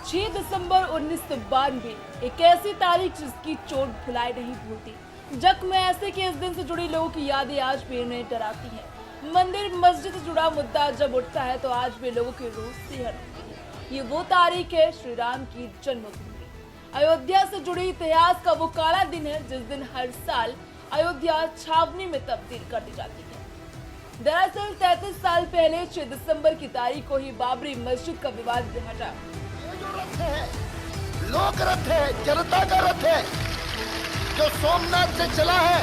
6 दिसंबर 1992 एक ऐसी तारीख जिसकी चोट भुलाई नहीं भूलती। जख्म ऐसे कि इस दिन से जुड़ी लोगों की यादें आज भी उन्हें डराती हैं। मंदिर मस्जिद से जुड़ा मुद्दा जब उठता है तो आज भी लोगों की रूह सिहर उठती है। ये वो तारीख है श्री राम की जन्मभूमि। अयोध्या से जुड़ी इतिहास का वो काला दिन है जिस दिन हर साल अयोध्या छावनी में तब्दील कर दी जाती है। दरअसल 33 साल पहले 6 दिसंबर की तारीख को ही बाबरी मस्जिद का विवाद हटा। जो रथ है, लोक रथ है, जनता का रथ है, जो सोमनाथ से चला है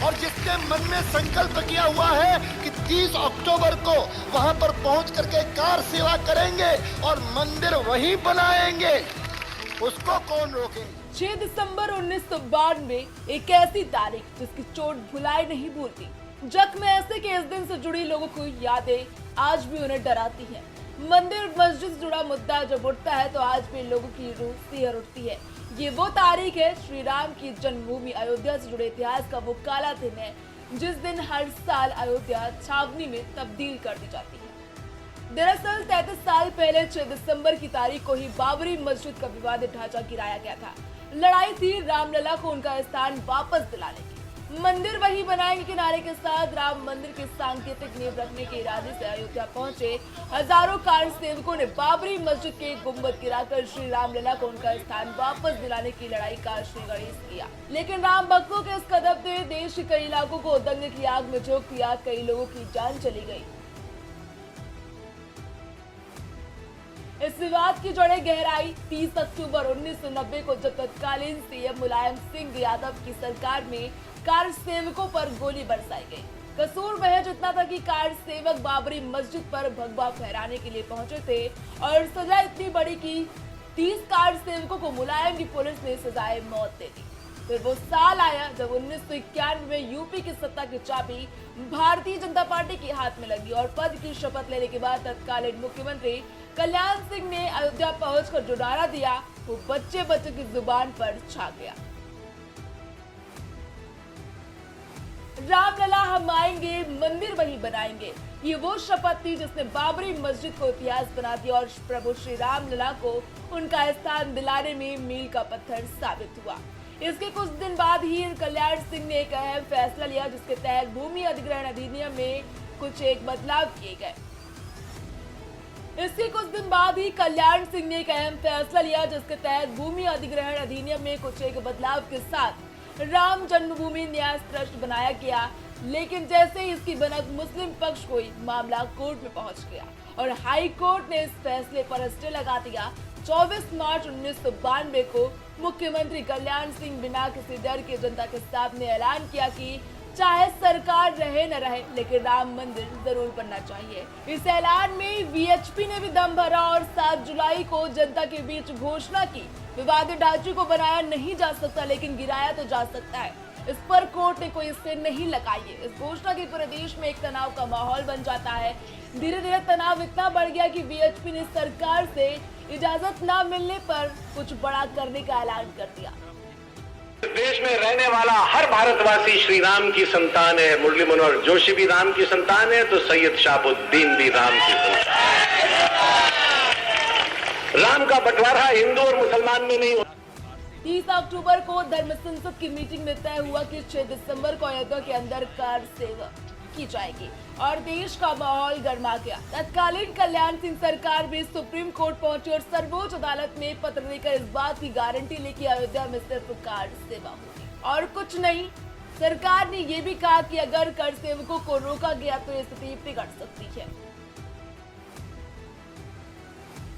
और जिसने मन में संकल्प किया हुआ है कि 30 अक्टूबर को वहां पर पहुंच करके कार सेवा करेंगे और मंदिर वहीं बनाएंगे, उसको कौन रोके। 6 दिसंबर 1992 एक ऐसी तारीख जिसकी चोट भुलाई नहीं भूलती। जख्म ऐसे कि इस दिन से जुड़ी लोगों को यादें आज भी उन्हें डराती हैं। मंदिर मस्जिद से जुड़ा मुद्दा जब उठता है तो आज भी लोगों की रूह सिहर उठती है। ये वो तारीख है श्री राम की जन्मभूमि अयोध्या से जुड़े इतिहास का वो काला दिन है जिस दिन हर साल अयोध्या छावनी में तब्दील कर दी जाती है। दरअसल 33 साल पहले 6 दिसंबर की तारीख को ही बाबरी मस्जिद का विवादित ढांचा गिराया गया था। लड़ाई थी रामलला को उनका स्थान वापस दिलाने की। मंदिर वही बनाएंगे के नारे के साथ राम मंदिर के सांकेतिक नींव रखने के इरादे से अयोध्या पहुंचे हजारों कार सेवकों ने बाबरी मस्जिद के गुंबद गिराकर श्री रामलला को उनका स्थान वापस दिलाने की लड़ाई का श्रीगणेश किया। लेकिन राम भक्तों के इस कदम से देश के कई इलाकों को दंगे की आग में झोंक दिया, कई लोगों की जान चली गई। इस विवाद की जड़ें गहराई 30 अक्टूबर 1990 को जब तत्कालीन सीएम मुलायम सिंह यादव की सरकार में कार सेवकों पर गोली बरसाई गई। कसूर महज इतना था कि कार सेवक बाबरी मस्जिद पर भगवा फहराने के लिए पहुंचे थे और सजा इतनी बड़ी कि 30 कार सेवकों को मुलायम की पुलिस ने सजाए मौत दे दी। फिर वो साल आया जब 1991 में यूपी की सत्ता की चाबी भारतीय जनता पार्टी के हाथ में लगी और पद की शपथ लेने के बाद तत्कालीन मुख्यमंत्री कल्याण सिंह ने अयोध्या पहुंचकर जो नारा दिया वो बच्चे बच्चे की जुबान पर छा गया। रामलला हम आएंगे, मंदिर वही बनाएंगे। ये वो शपथ थी जिसने बाबरी मस्जिद को इतिहास बना दिया और प्रभु श्री रामलला को उनका स्थान दिलाने में मील का पत्थर साबित हुआ। इसके कुछ दिन बाद ही कल्याण सिंह ने एक अहम फैसला लिया जिसके तहत भूमि अधिग्रहण अधिनियम में कुछ एक बदलाव किए गए। इसके कुछ दिन बाद ही कल्याण सिंह ने एक अहम फैसला लिया जिसके तहत भूमि अधिग्रहण अधिनियम में कुछ एक बदलाव के साथ राम जन्मभूमि न्यास ट्रस्ट बनाया गया। लेकिन जैसे ही इसकी बनक मुस्लिम पक्ष को ही मामला कोर्ट में पहुंच गया और हाई कोर्ट ने इस फैसले पर स्टे लगा दिया। 24 मार्च 1992 को मुख्यमंत्री कल्याण सिंह बिना किसी डर के जनता के सामने ऐलान किया कि चाहे सरकार रहे न रहे लेकिन राम मंदिर जरूर बनना चाहिए। इस ऐलान में वीएचपी ने भी दम भरा और 7 जुलाई को जनता के बीच घोषणा की विवादित ढांचे को बनाया नहीं जा सकता लेकिन गिराया तो जा सकता है। इस पर कोर्ट ने कोई स्टे नहीं लगाई है। इस घोषणा के पूरे देश में एक तनाव का माहौल बन जाता है। धीरे धीरे तनाव इतना बढ़ गया कि वीएचपी ने सरकार से इजाजत न मिलने पर कुछ बड़ा करने का ऐलान कर दिया। देश में रहने वाला हर भारतवासी श्री राम की संतान है। मुरली मनोहर जोशी भी राम की संतान है तो सैयद शहाबुद्दीन भी राम की संतान है। राम का बंटवारा हिंदू और मुसलमान में नहीं। 30 अक्टूबर को धर्म संसद की मीटिंग में तय हुआ कि 6 दिसंबर को अयोध्या के अंदर कार सेवा की जाएगी और देश का माहौल गर्मा गया। तत्कालीन कल्याण सिंह सरकार भी सुप्रीम कोर्ट पहुंची और सर्वोच्च अदालत में पत्र देकर इस बात की गारंटी ली कि अयोध्या में सिर्फ कार सेवा होगी और कुछ नहीं। सरकार ने ये भी कहा कि अगर कर सेवकों को रोका गया तो ये स्थिति बिगड़ सकती है।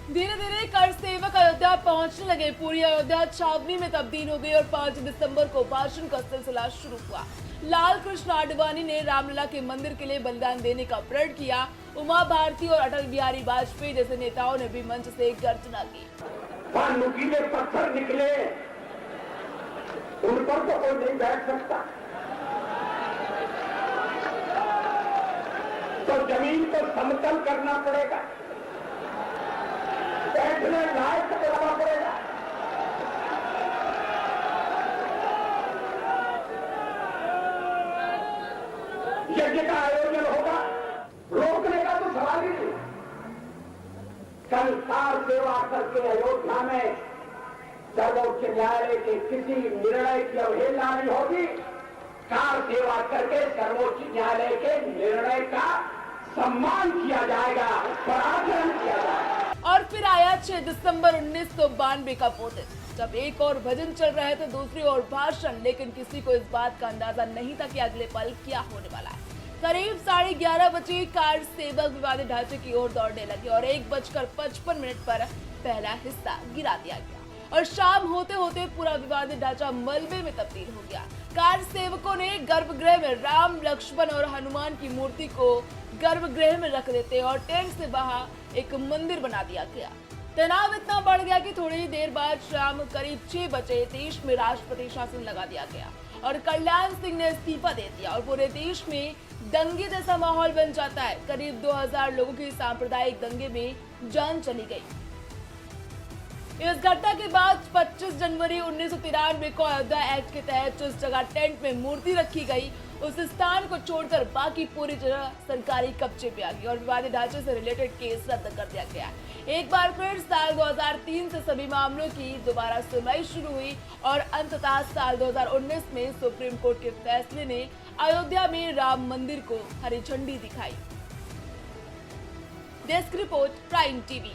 धीरे धीरे कर सेवक अयोध्या पहुंचने लगे। पूरी अयोध्या छावनी में तब्दील हो गई और 5 दिसंबर को भाषण का सिलसिला शुरू हुआ। लाल कृष्ण आडवाणी ने रामलला के मंदिर के लिए बलिदान देने का प्रण किया। उमा भारती और अटल बिहारी वाजपेयी जैसे नेताओं ने भी मंच से गर्जना की। नुकीले पत्थर निकले, उन पर तो कोई नहीं बैठ सकता, तो जमीन को समतल करना पड़ेगा, बैठने लायक बनाना पड़ेगा। यज्ञ का आयोजन होगा, रोकने का तो सवाल ही नहीं। संसार सेवा करके अयोध्या में सर्वोच्च न्यायालय के किसी निर्णय की अवहेलना नहीं होगी। कार सेवा करके सर्वोच्च न्यायालय के निर्णय का सम्मान किया जाएगा, पर आचरण किया जाएगा। और फिर आया 6 दिसंबर 1992 का वो दिन, जब एक और भजन चल रहे थे, दूसरी ओर भाषण, लेकिन किसी को इस बात का अंदाजा नहीं था कि अगले पल क्या होने वाला है। करीब 11:30 बजे कार सेवक विवादित ढांचे की ओर दौड़ने लगे और 1:55 पर पहला हिस्सा गिरा दिया गया और शाम होते होते पूरा विवादित ढांचा मलबे में तब्दील हो गया। कार सेवकों ने गर्भगृह में राम, लक्ष्मण और हनुमान की मूर्ति को गर्भगृह में रख देते और टेंट से बाहर एक मंदिर बना दिया गया। तनाव इतना बढ़ गया कि थोड़ी ही देर बाद शाम करीब 6 बजे देश में राष्ट्रपति शासन लगा दिया गया और कल्याण सिंह ने इस्तीफा दे दिया और पूरे देश में दंगे जैसा माहौल बन जाता है। करीब 2000 लोगों की सांप्रदायिक दंगे में जान चली गई। इस घटना के बाद 25 जनवरी 1993 को अयोध्या एक्ट के तहत जिस जगह टेंट में मूर्ति रखी गई, उस स्थान को छोड़कर बाकी पूरी जगह सरकारी कब्जे पे आ गई और विवादित ढांचे से रिलेटेड केस रद्द कर दिया गया। एक बार फिर साल 2003 से सभी मामलों की दोबारा सुनवाई शुरू हुई और अंततः साल 2019 में सुप्रीम कोर्ट के फैसले ने अयोध्या में राम मंदिर को हरी झंडी दिखाई। Desk report, prime TV.